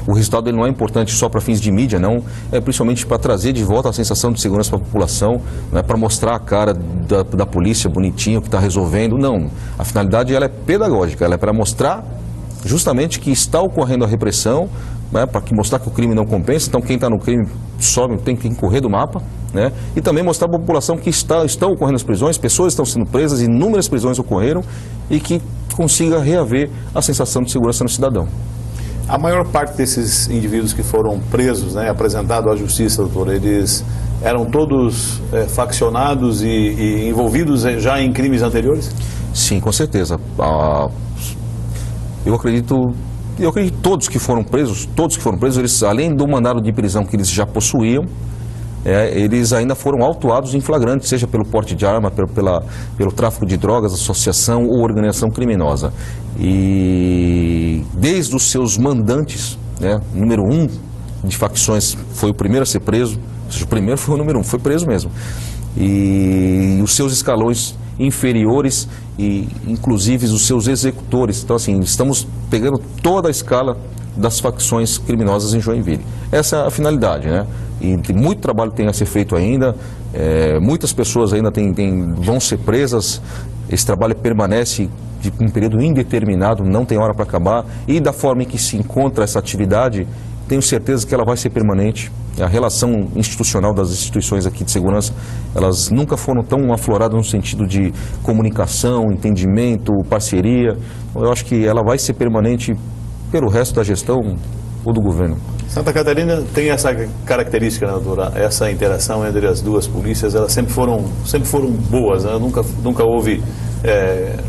O resultado ele não é importante só para fins de mídia, não. É principalmente para trazer de volta a sensação de segurança para a população, não é para mostrar a cara da polícia bonitinho que está resolvendo, não. A finalidade ela é pedagógica, ela é para mostrar justamente que está ocorrendo a repressão, né, para mostrar que o crime não compensa. Então quem está no crime sobe, tem que correr do mapa, né? E também mostrar para a população que estão ocorrendo as prisões, pessoas estão sendo presas, inúmeras prisões ocorreram, e que consiga reaver a sensação de segurança no cidadão. A maior parte desses indivíduos que foram presos, né, apresentados à justiça, doutor, eles eram todos faccionados e envolvidos já em crimes anteriores? Sim, com certeza. Eu acredito que todos que foram presos, eles, além do mandado de prisão que eles já possuíam, eles ainda foram autuados em flagrante, seja pelo porte de arma, pelo tráfico de drogas, associação ou organização criminosa. E desde os seus mandantes, né, número 1 de facções, foi o primeiro a ser preso, ou seja, o primeiro foi o número 1, foi preso mesmo. E os seus escalões inferiores e inclusive os seus executores. Então assim, estamos pegando toda a escala das facções criminosas em Joinville. Essa é a finalidade, né? E muito trabalho tem a ser feito ainda, muitas pessoas ainda vão ser presas, esse trabalho permanece de um período indeterminado, não tem hora para acabar, e da forma em que se encontra essa atividade, tenho certeza que ela vai ser permanente. A relação institucional das instituições aqui de segurança, elas nunca foram tão afloradas no sentido de comunicação, entendimento, parceria. Eu acho que ela vai ser permanente pelo resto da gestão ou do governo. Santa Catarina tem essa característica, né, doutora? Essa interação entre as duas polícias, elas sempre foram boas, né? Nunca houve,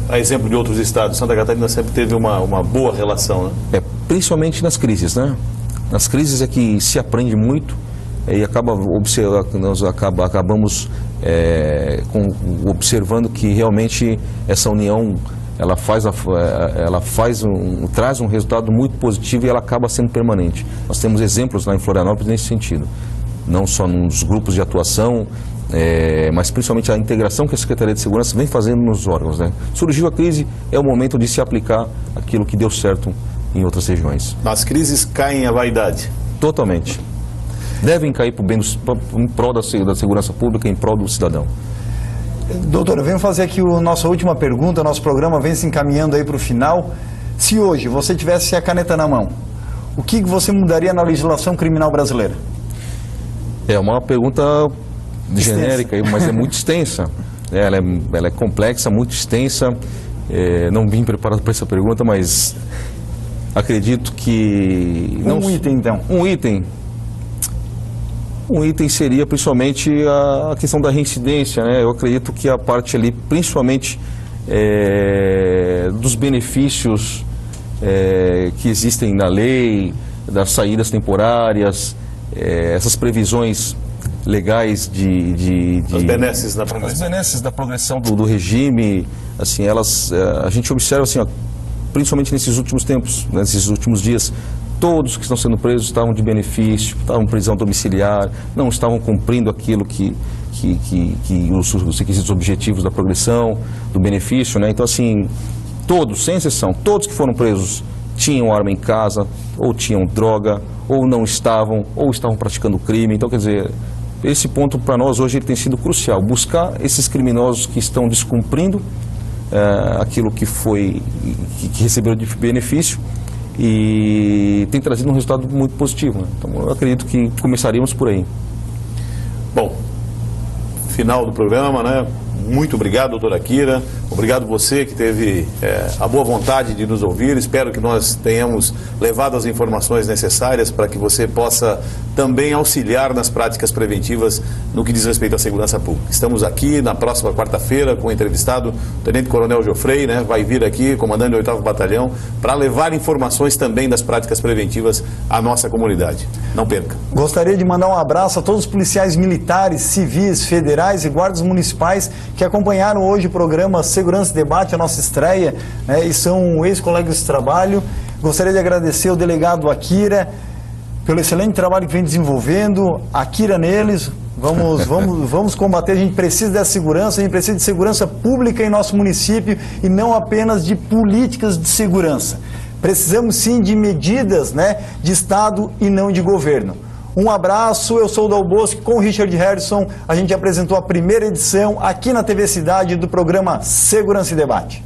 a exemplo de outros estados, Santa Catarina sempre teve uma boa relação, né? Principalmente nas crises, né? Nas crises é que se aprende muito e nós acabamos observando que realmente essa união traz um resultado muito positivo e ela acaba sendo permanente. Nós temos exemplos lá em Florianópolis nesse sentido, não só nos grupos de atuação, mas principalmente a integração que a Secretaria de Segurança vem fazendo nos órgãos, né? Surgiu a crise, é o momento de se aplicar aquilo que deu certo em outras regiões. Nas crises caem a vaidade? Totalmente. Devem cair em prol da segurança pública, em prol do cidadão. Doutora, venho fazer aqui a nossa última pergunta, nosso programa vem se encaminhando aí para o final. Se hoje você tivesse a caneta na mão, o que você mudaria na legislação criminal brasileira? É uma pergunta genérica, mas é muito extensa. Ela é complexa, muito extensa. Não vim preparado para essa pergunta, mas acredito que... item, então. Um item seria principalmente a questão da reincidência, né? Eu acredito que a parte ali, principalmente dos benefícios que existem na lei, das saídas temporárias, essas previsões legais as benesses da progressão. As benesses da progressão do regime, assim, a gente observa assim, principalmente nesses últimos tempos, nesses últimos dias, todos que estão sendo presos estavam de benefício, estavam em prisão domiciliar, não estavam cumprindo aquilo os requisitos objetivos da progressão, do benefício, né? Então, assim, todos, sem exceção, todos que foram presos tinham arma em casa, ou tinham droga, ou não estavam, ou estavam praticando crime. Então, quer dizer, esse ponto para nós hoje ele tem sido crucial, buscar esses criminosos que estão descumprindo aquilo que que recebeu de benefício, e tem trazido um resultado muito positivo, né? Então eu acredito que começaríamos por aí. Bom, final do programa, né? Muito obrigado, doutora Kira. Obrigado você que teve a boa vontade de nos ouvir. Espero que nós tenhamos levado as informações necessárias para que você possa também auxiliar nas práticas preventivas no que diz respeito à segurança pública. Estamos aqui na próxima quarta-feira com o entrevistado, o Tenente Coronel Geoffrey, né? Vai vir aqui, comandante do 8º Batalhão, para levar informações também das práticas preventivas à nossa comunidade. Não perca. Gostaria de mandar um abraço a todos os policiais militares, civis, federais e guardas municipais que acompanharam hoje o programa Segurança e Debate, a nossa estreia, né, e são ex-colegas de trabalho. Gostaria de agradecer ao delegado Akira pelo excelente trabalho que vem desenvolvendo. Akira neles, vamos combater. A gente precisa dessa segurança, a gente precisa de segurança pública em nosso município e não apenas de políticas de segurança. Precisamos sim de medidas, né, de Estado e não de governo. Um abraço, eu sou o Dal Bosque, com o Richard Harrison. A gente apresentou a primeira edição aqui na TV Cidade do programa Segurança e Debate.